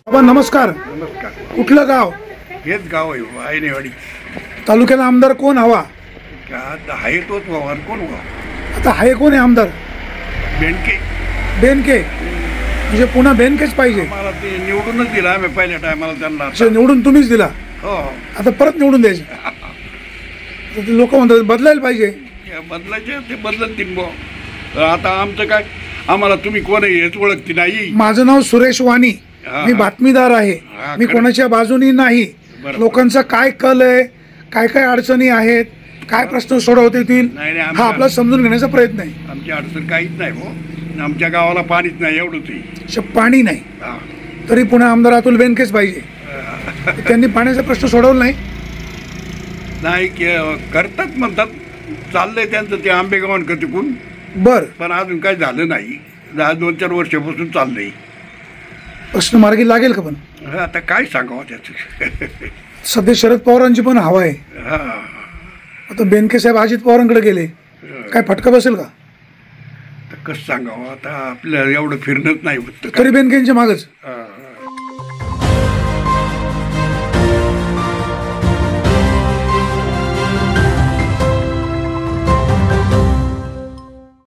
बाबा नमस्कार. नमस्कार. कुठलं गाव? हेच गाव आहे आयनेवाडी. तालुक्याला आमदार कोण हवा? आता आहे तोच व्हावा कोण व्हावा. आता आहे कोण आहे आमदार? बेनके. बेनके म्हणजे पुन्हा बेनकेच पाहिजे. मला ते निवडूनच दिला आम्ही पहिल्या टायमाला त्यांना. अच्छा, निवडून तुम्हीच दिला. हो. आता परत निवडून द्यायचे. लोक म्हणतात बदलायला पाहिजे. बदलायचे ते बदलतील बुवा. तर आता आमचं काय, आम्हाला तुम्ही कोण आहे हेच ओळखती नाही. माझं नाव सुरेश वाणी. हा, मी बातमीदार आहे. हा, मी खरं. कोणाच्या बाजूनी नाही. बरोबर. लोकांचा काय कल आहे, काय काय अडचणी आहेत, काय प्रश्न सोडवता येतील नाही, नाही, हा आपला समजून घेण्याचा प्रयत्न आहे. आमची अडचण काहीच नाही हो. आमच्या गावाला पाणीच नाही एवढंच आहे. अच्छा, पाणी नाही हा. तरी पुन्हा आमदार अतुल बेनकेच पाहिजे. त्यांनी पाण्याचा प्रश्न सोडवला नाही. नाही करतात म्हणतात, चाललंय त्यांचं ते आंबेगावांक तिकून, बर, पण अजून काही झालं नाही. 2-4 वर्षापासून चाललंय. प्रश्न मार्गी लागेल का? पण आता काय सांगावं त्याचं. सध्या शरद पवारांची पण हवा आहे. हा. आता बेनके साहेब अजित पवारांकडे गेले, काय फटका बसेल का? तर कसं सांगावं आता, आपलं एवढं फिरणंच नाही होत. तरी बेनकेंच्या मागच. हा.